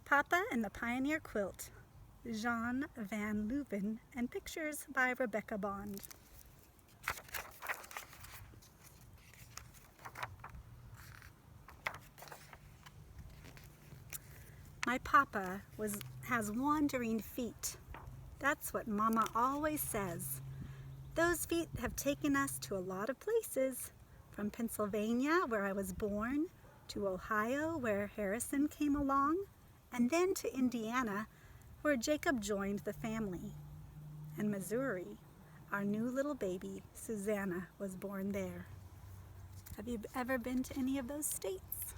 Papa and the Pioneer Quilt, Jean van Leuven, and pictures by Rebecca Bond. My papa has wandering feet. That's what Mama always says. Those feet have taken us to a lot of places, from Pennsylvania, where I was born, to Ohio, where Harrison came along, and then to Indiana, where Jacob joined the family. And Missouri, our new little baby, Susanna, was born there. Have you ever been to any of those states?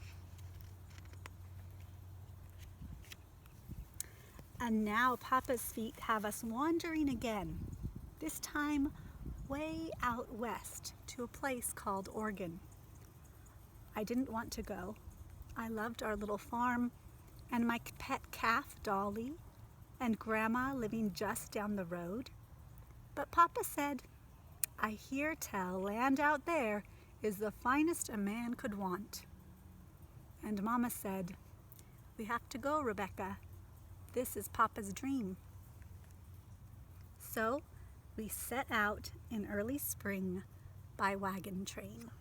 And now Papa's feet have us wandering again, this time way out west to a place called Oregon. I didn't want to go. I loved our little farm and my pet calf, Dolly, and Grandma living just down the road. But Papa said, "I hear tell land out there is the finest a man could want." And Mama said, "We have to go, Rebecca. This is Papa's dream." So we set out in early spring by wagon train.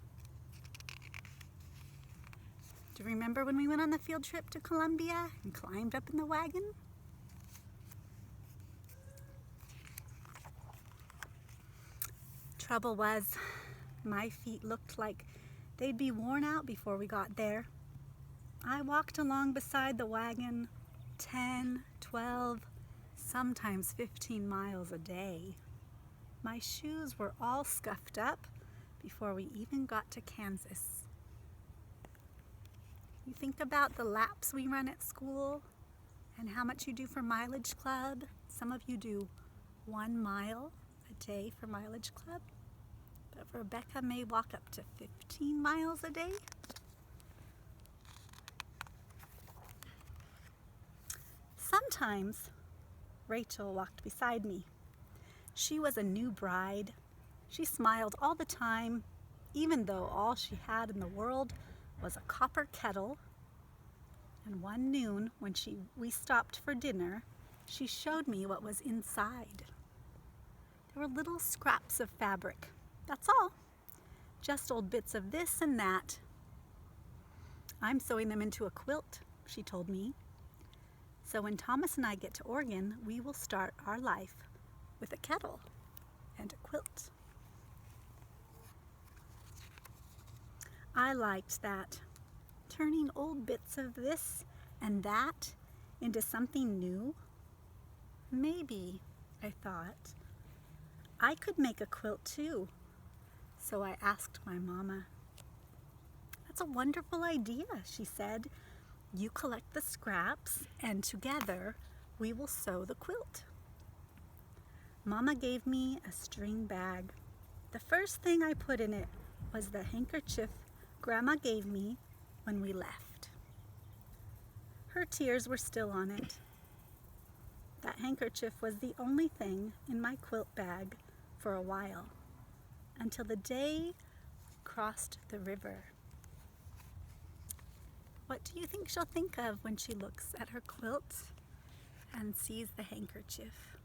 Do you remember when we went on the field trip to Columbia and climbed up in the wagon? Trouble was, my feet looked like they'd be worn out before we got there. I walked along beside the wagon 10, 12, sometimes 15 miles a day. My shoes were all scuffed up before we even got to Kansas. You think about the laps we run at school and how much you do for mileage club. Some of you do 1 mile a day for mileage club, but Rebecca may walk up to 15 miles a day. Sometimes Rachel walked beside me. She was a new bride. She smiled all the time, even though all she had in the world was a copper kettle. And one noon, when we stopped for dinner, she showed me what was inside. There were little scraps of fabric. That's all. Just old bits of this and that. "I'm sewing them into a quilt," she told me. "So when Thomas and I get to Oregon, we will start our life with a kettle and a quilt." I liked that. Turning old bits of this and that into something new. Maybe, I thought, I could make a quilt too. So I asked my mama. "That's a wonderful idea," she said. "You collect the scraps and together we will sew the quilt." Mama gave me a string bag. The first thing I put in it was the handkerchief Grandma gave me when we left. Her tears were still on it. That handkerchief was the only thing in my quilt bag for a while, until the day we crossed the river. What do you think she'll think of when she looks at her quilt and sees the handkerchief?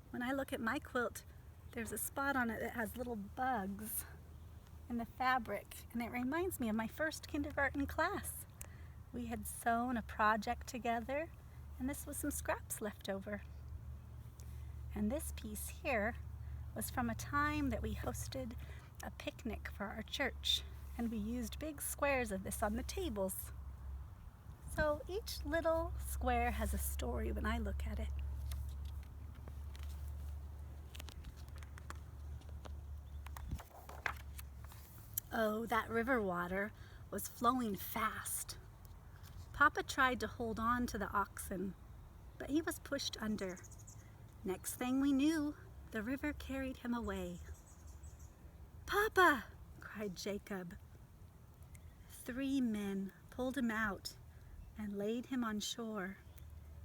When I look at my quilt, there's a spot on it that has little bugs in the fabric, and it reminds me of my first kindergarten class. We had sewn a project together, and this was some scraps left over. And this piece here was from a time that we hosted a picnic for our church, and we used big squares of this on the tables. So each little square has a story when I look at it. Oh, that river water was flowing fast. Papa tried to hold on to the oxen, but he was pushed under. Next thing we knew, the river carried him away. "Papa!" cried Jacob. 3 men pulled him out and laid him on shore.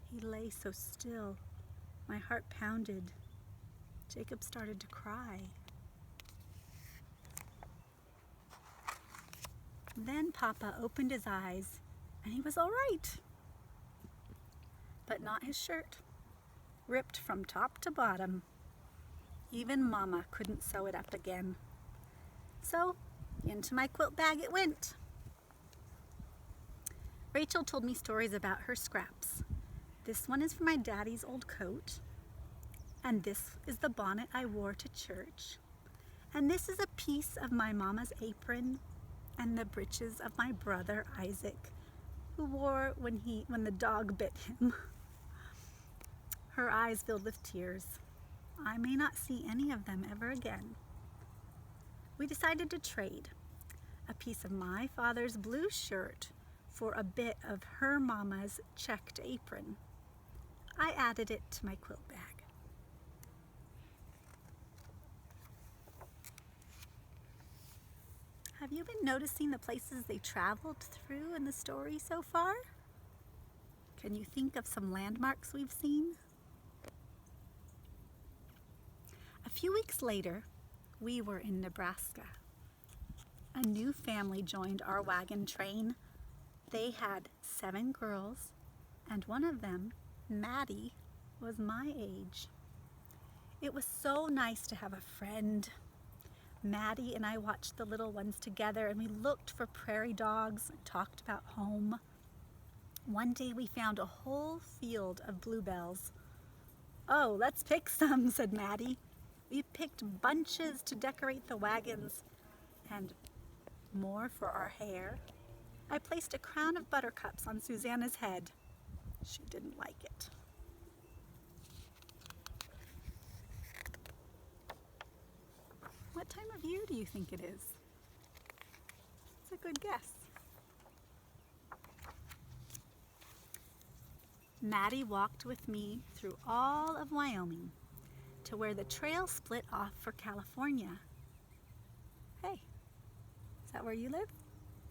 He lay so still, my heart pounded. Jacob started to cry. Then Papa opened his eyes, and he was all right. but not his shirt, ripped from top to bottom. Even Mama couldn't sew it up again. So, into my quilt bag it went. Rachel told me stories about her scraps. This one is from my daddy's old coat, and this is the bonnet I wore to church, and this is a piece of my Mama's apron, and the breeches of my brother Isaac, who wore when the dog bit him. Her eyes filled with tears. I may not see any of them ever again. We decided to trade a piece of my father's blue shirt for a bit of her Mama's checked apron. I added it to my quilt bag. Have you been noticing the places they traveled through in the story so far? Can you think of some landmarks we've seen? A few weeks later, we were in Nebraska. A new family joined our wagon train. They had 7 girls, and one of them, Maddie, was my age. It was so nice to have a friend. Maddie and I watched the little ones together, and we looked for prairie dogs and talked about home. One day we found a whole field of bluebells. "Oh, let's pick some," said Maddie. We picked bunches to decorate the wagons and more for our hair. I placed a crown of buttercups on Susanna's head. She didn't like it. What time of year do you think it is? It's a good guess. Maddie walked with me through all of Wyoming to where the trail split off for California. Hey, is that where you live?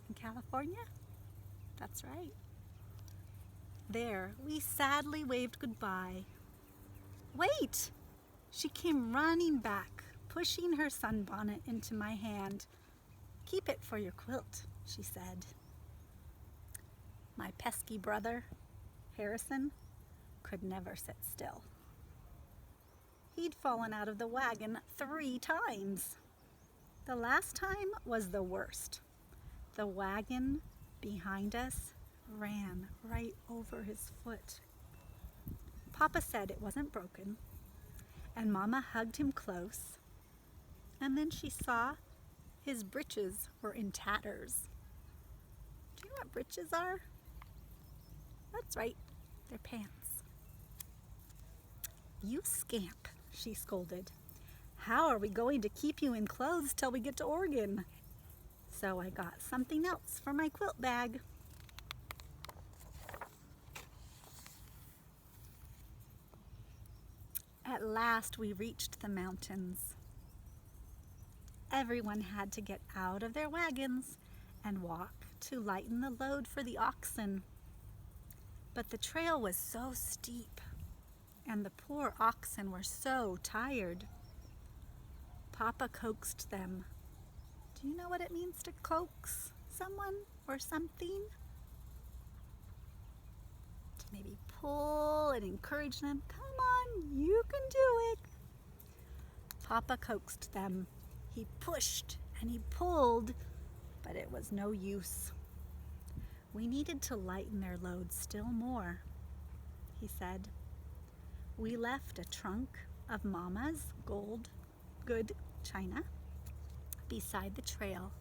In California? That's right. There, we sadly waved goodbye. Wait! She came running back, pushing her sunbonnet into my hand. "Keep it for your quilt," she said. My pesky brother, Harrison, could never sit still. He'd fallen out of the wagon 3 times. The last time was the worst. The wagon behind us ran right over his foot. Papa said it wasn't broken, and Mama hugged him close, and then she saw his breeches were in tatters. Do you know what breeches are? That's right, they're pants. "You scamp," she scolded. "How are we going to keep you in clothes till we get to Oregon?" So I got something else for my quilt bag. At last we reached the mountains. Everyone had to get out of their wagons and walk to lighten the load for the oxen. But the trail was so steep, and the poor oxen were so tired. Papa coaxed them. Do you know what it means to coax someone or something? To maybe pull and encourage them. "Come on, you can do it." Papa coaxed them. He pushed and he pulled, but it was no use. We needed to lighten their load still more, he said. We left a trunk of Mama's good china beside the trail.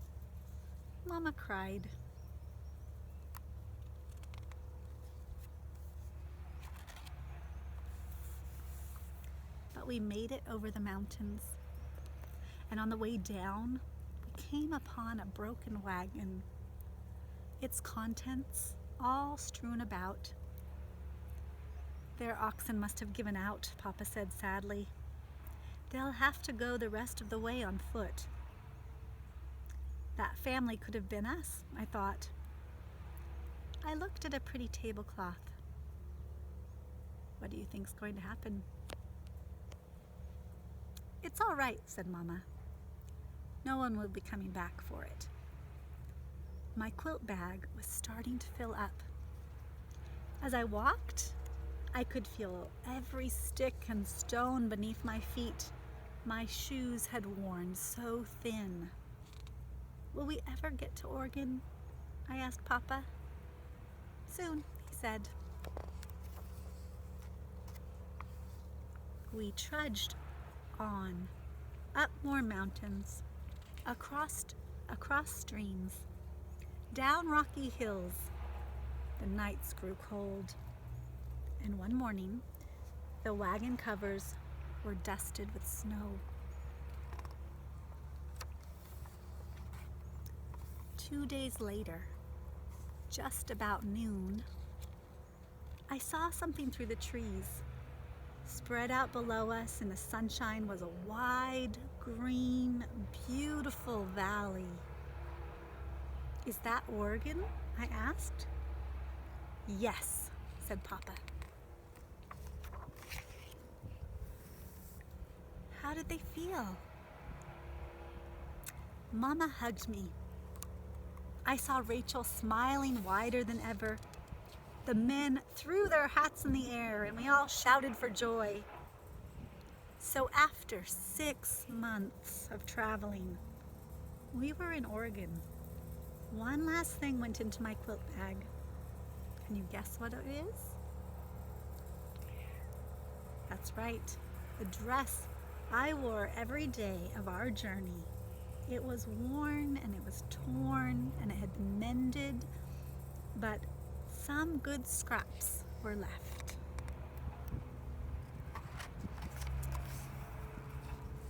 Mama cried. But we made it over the mountains, and on the way down, we came upon a broken wagon, its contents all strewn about. Their oxen must have given out, Papa said sadly. They'll have to go the rest of the way on foot. That family could have been us, I thought. I looked at a pretty tablecloth. What do you think's going to happen? It's all right, said Mama. No one will be coming back for it. My quilt bag was starting to fill up. As I walked, I could feel every stick and stone beneath my feet. My shoes had worn so thin. Will we ever get to Oregon? I asked Papa. Soon, he said. We trudged on, up more mountains, across streams, down rocky hills. The nights grew cold, and one morning, the wagon covers were dusted with snow. 2 days later, just about noon, I saw something through the trees. Spread out below us in the sunshine was a wide, green, beautiful valley. Is that Oregon? I asked. Yes, said Papa. How did they feel? Mama hugged me. I saw Rachel smiling wider than ever. The men threw their hats in the air and we all shouted for joy. So after 6 months of traveling, we were in Oregon. One last thing went into my quilt bag. Can you guess what it is? That's right, the dress I wore every day of our journey. It was worn and it was torn and it had been mended, but some good scraps were left.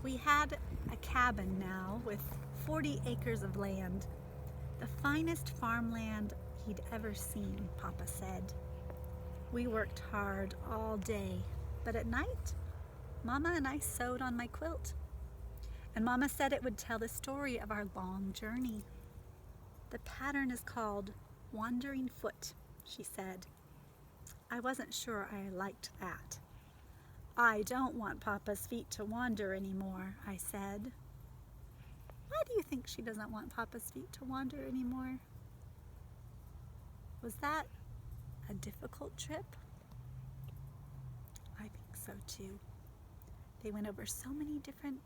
We had a cabin now with 40 acres of land, the finest farmland he'd ever seen, Papa said. We worked hard all day, but at night, Mama and I sewed on my quilt. And Mama said it would tell the story of our long journey. The pattern is called Wandering Foot, she said. I wasn't sure I liked that. I don't want Papa's feet to wander anymore, I said. Why do you think she doesn't want Papa's feet to wander anymore? Was that a difficult trip? I think so too. They went over so many different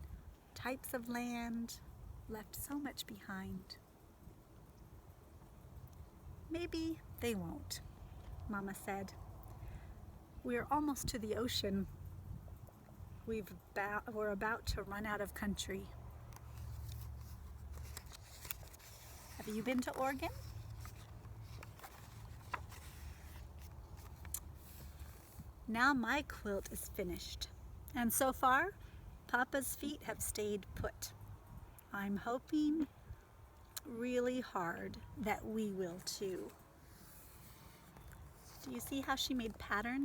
types of land, left so much behind. Maybe they won't, Mama said. We're almost to the ocean. We're about to run out of country. Have you been to Oregon? Now my quilt is finished, and so far, Papa's feet have stayed put. I'm hoping really hard that we will too. Do you see how she made patterns?